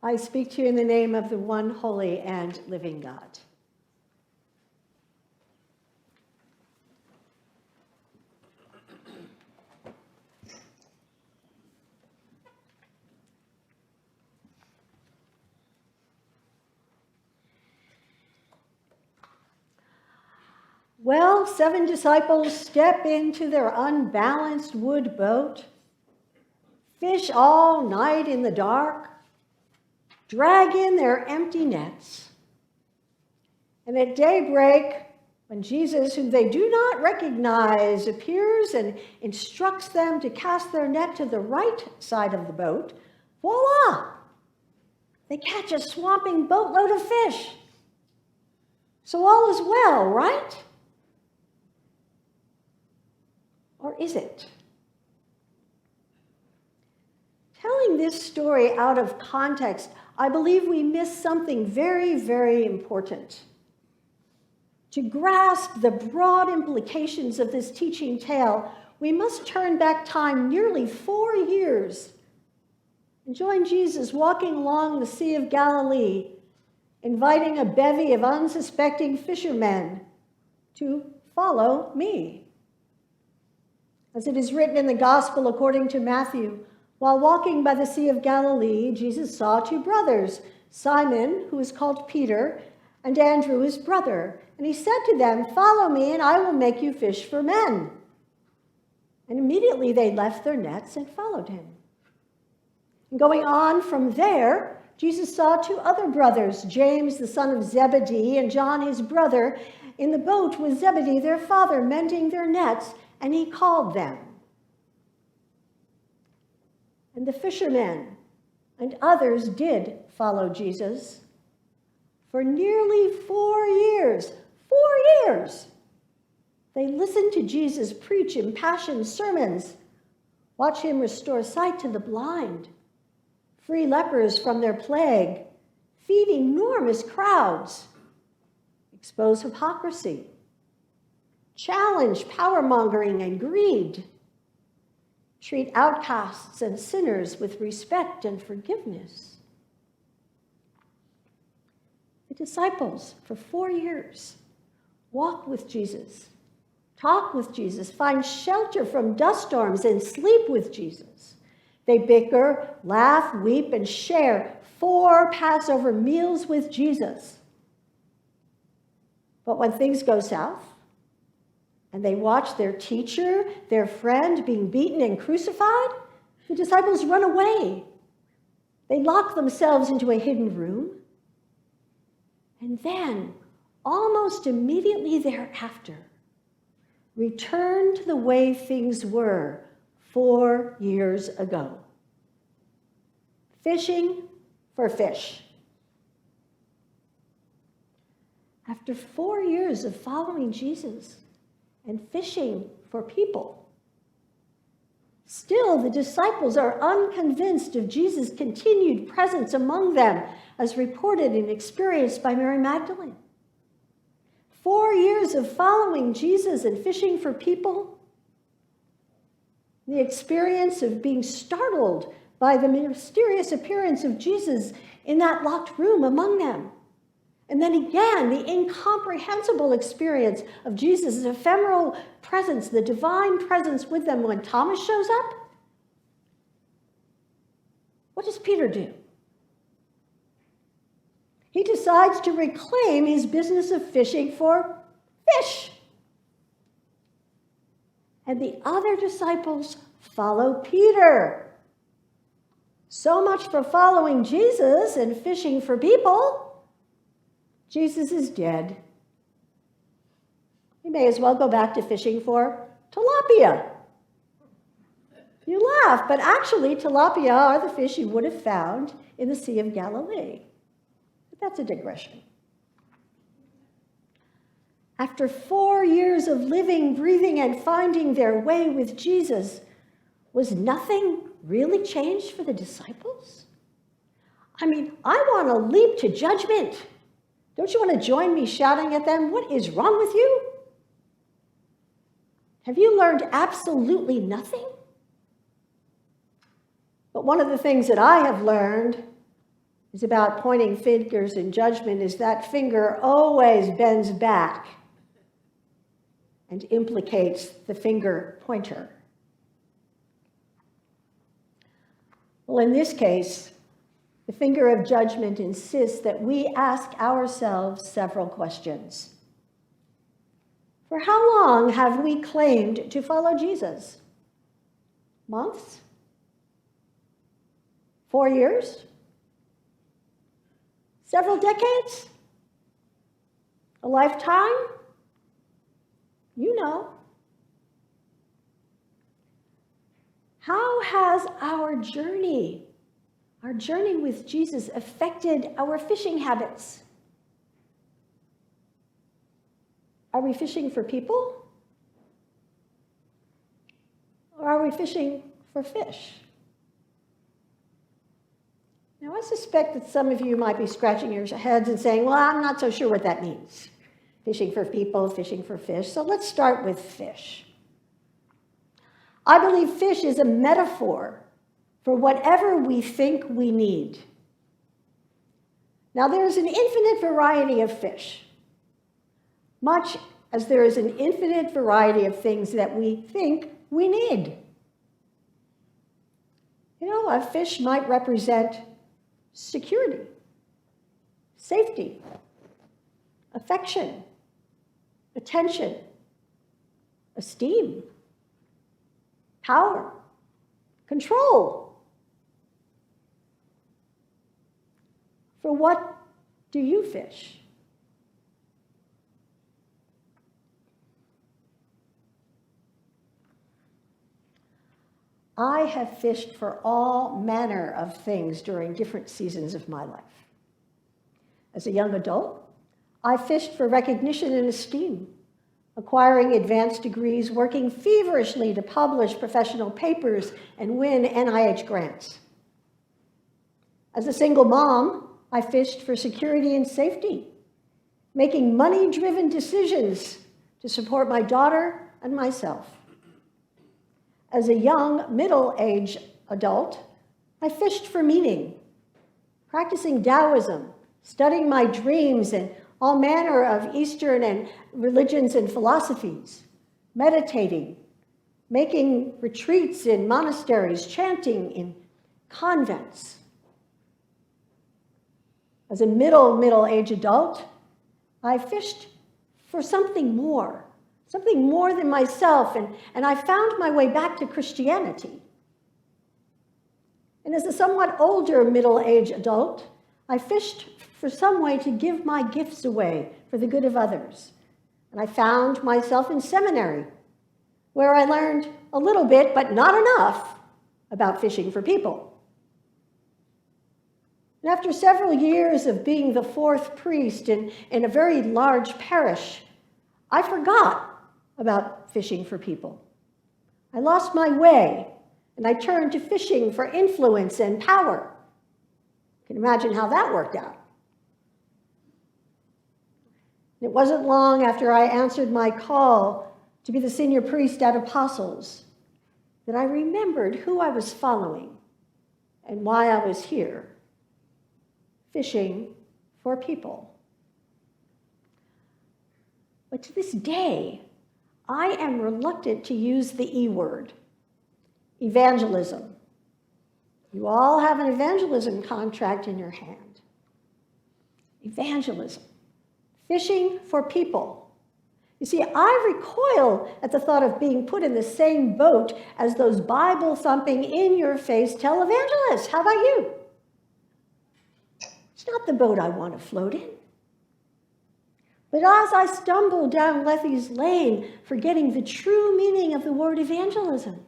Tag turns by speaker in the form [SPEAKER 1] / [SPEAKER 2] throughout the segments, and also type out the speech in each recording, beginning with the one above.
[SPEAKER 1] I speak to you in the name of the one holy and living God. Well, 7 disciples step into their unbalanced wood boat, fish all night in the dark, drag in their empty nets. And at daybreak, when Jesus, whom they do not recognize, appears and instructs them to cast their net to the right side of the boat, voila! They catch a swamping boatload of fish. So all is well, right? Or is it? Telling this story out of context, I believe we miss something very, very important. To grasp the broad implications of this teaching tale, we must turn back time nearly 4 years and join Jesus walking along the Sea of Galilee, inviting a bevy of unsuspecting fishermen to follow me. As it is written in the Gospel according to Matthew, while walking by the Sea of Galilee, Jesus saw 2 brothers, Simon, who is called Peter, and Andrew, his brother. And he said to them, "Follow me, and I will make you fish for men." And immediately they left their nets and followed him. And going on from there, Jesus saw 2 other brothers, James, the son of Zebedee, and John, his brother, in the boat with Zebedee, their father, mending their nets, and he called them. And the fishermen and others did follow Jesus. For nearly 4 years, 4 years, they listened to Jesus preach impassioned sermons, watch him restore sight to the blind, free lepers from their plague, feed enormous crowds, expose hypocrisy, challenge power-mongering and greed, treat outcasts and sinners with respect and forgiveness. The disciples, for 4 years, walk with Jesus, talk with Jesus, find shelter from dust storms, and sleep with Jesus. They bicker, laugh, weep, and share 4 Passover meals with Jesus. But when things go south, and they watch their teacher, their friend, being beaten and crucified, the disciples run away. They lock themselves into a hidden room. And then, almost immediately thereafter, return to the way things were 4 years ago. Fishing for fish. After 4 years of following Jesus and fishing for people, still the disciples are unconvinced of Jesus' continued presence among them, as reported and experienced by Mary Magdalene. 4 years of following Jesus and fishing for people, the experience of being startled by the mysterious appearance of Jesus in that locked room among them. And then again, the incomprehensible experience of Jesus' ephemeral presence, the divine presence with them when Thomas shows up. What does Peter do? He decides to reclaim his business of fishing for fish. And the other disciples follow Peter. So much for following Jesus and fishing for people. Jesus is dead. You may as well go back to fishing for tilapia. You laugh, but actually tilapia are the fish you would have found in the Sea of Galilee. But that's a digression. After 4 years of living, breathing, and finding their way with Jesus, was nothing really changed for the disciples? I mean, I want to leap to judgment. Don't you want to join me shouting at them, "What is wrong with you? Have you learned absolutely nothing?" But one of the things that I have learned is about pointing fingers in judgment is that finger always bends back and implicates the finger pointer. Well, in this case, the finger of judgment insists that we ask ourselves several questions. For how long have we claimed to follow Jesus? Months? 4 years? Several decades? A lifetime? You know. How has our journey with Jesus affected our fishing habits? Are we fishing for people? Or are we fishing for fish? Now, I suspect that some of you might be scratching your heads and saying, well, I'm not so sure what that means. Fishing for people, fishing for fish. So let's start with fish. I believe fish is a metaphor for whatever we think we need. Now, there is an infinite variety of fish, much as there is an infinite variety of things that we think we need. You know, a fish might represent security, safety, affection, attention, esteem, power, control. For what do you fish? I have fished for all manner of things during different seasons of my life. As a young adult, I fished for recognition and esteem, acquiring advanced degrees, working feverishly to publish professional papers and win NIH grants. As a single mom, I fished for security and safety, making money-driven decisions to support my daughter and myself. As a young, middle-aged adult, I fished for meaning, practicing Taoism, studying my dreams and all manner of Eastern and religions and philosophies, meditating, making retreats in monasteries, chanting in convents. As a middle-aged adult, I fished for something more than myself, and I found my way back to Christianity. And as a somewhat older middle-aged adult, I fished for some way to give my gifts away for the good of others. And I found myself in seminary, where I learned a little bit, but not enough, about fishing for people. And after several years of being the fourth priest in a very large parish, I forgot about fishing for people. I lost my way, and I turned to fishing for influence and power. You can imagine how that worked out. It wasn't long after I answered my call to be the senior priest at Apostles that I remembered who I was following and why I was here, fishing for people. But to this day, I am reluctant to use the E word, evangelism. You all have an evangelism contract in your hand. Evangelism, fishing for people. You see, I recoil at the thought of being put in the same boat as those Bible-thumping, in-your-face televangelists. How about you? It's not the boat I want to float in. But as I stumble down Lethy's lane, forgetting the true meaning of the word evangelism,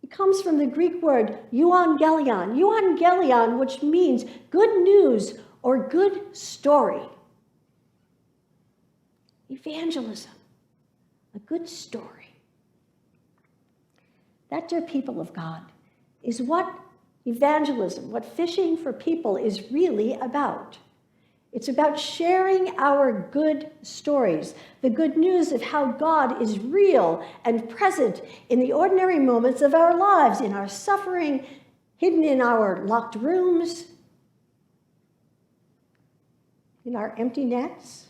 [SPEAKER 1] it comes from the Greek word euangelion, which means good news or good story. Evangelism, a good story. That, dear people of God, is what evangelism, what fishing for people is really about. It's about sharing our good stories, the good news of how God is real and present in the ordinary moments of our lives, in our suffering, hidden in our locked rooms, in our empty nets,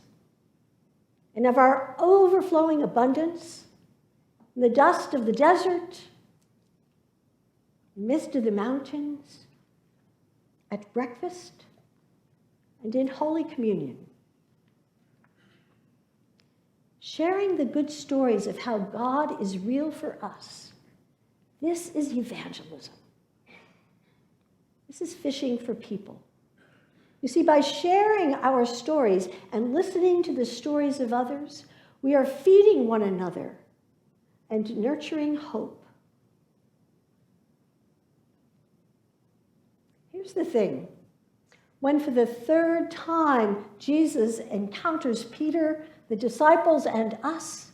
[SPEAKER 1] and of our overflowing abundance, in the dust of the desert, mist of the mountains, at breakfast, and in Holy Communion. Sharing the good stories of how God is real for us, this is evangelism. This is fishing for people. You see, by sharing our stories and listening to the stories of others, we are feeding one another and nurturing hope. Here's the thing. When for the third time Jesus encounters Peter, the disciples, and us,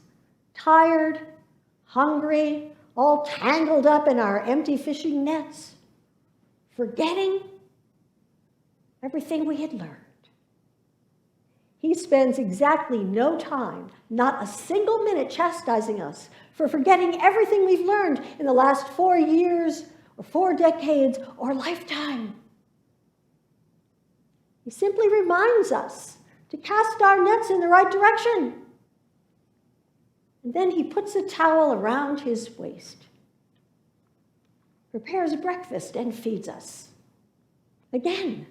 [SPEAKER 1] tired, hungry, all tangled up in our empty fishing nets, forgetting everything we had learned, he spends exactly no time, not a single minute, chastising us for forgetting everything we've learned in the last 4 years or 4 decades or lifetime. He simply reminds us to cast our nets in the right direction. And then he puts a towel around his waist, prepares breakfast, and feeds us again.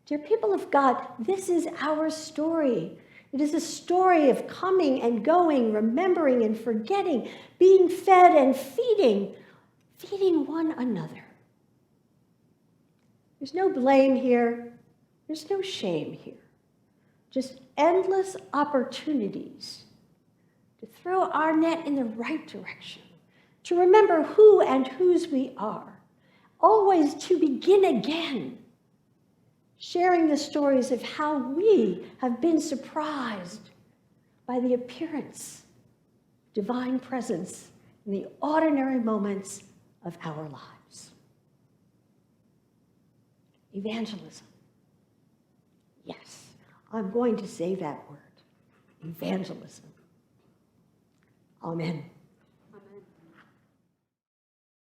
[SPEAKER 1] Dear people of God, this is our story. It is a story of coming and going, remembering and forgetting, being fed and feeding one another. There's no blame here. There's no shame here. Just endless opportunities to throw our net in the right direction, to remember who and whose we are, always to begin again, sharing the stories of how we have been surprised by the appearance, divine presence in the ordinary moments of our lives. Evangelism. Yes, I'm going to say that word. Evangelism. Amen.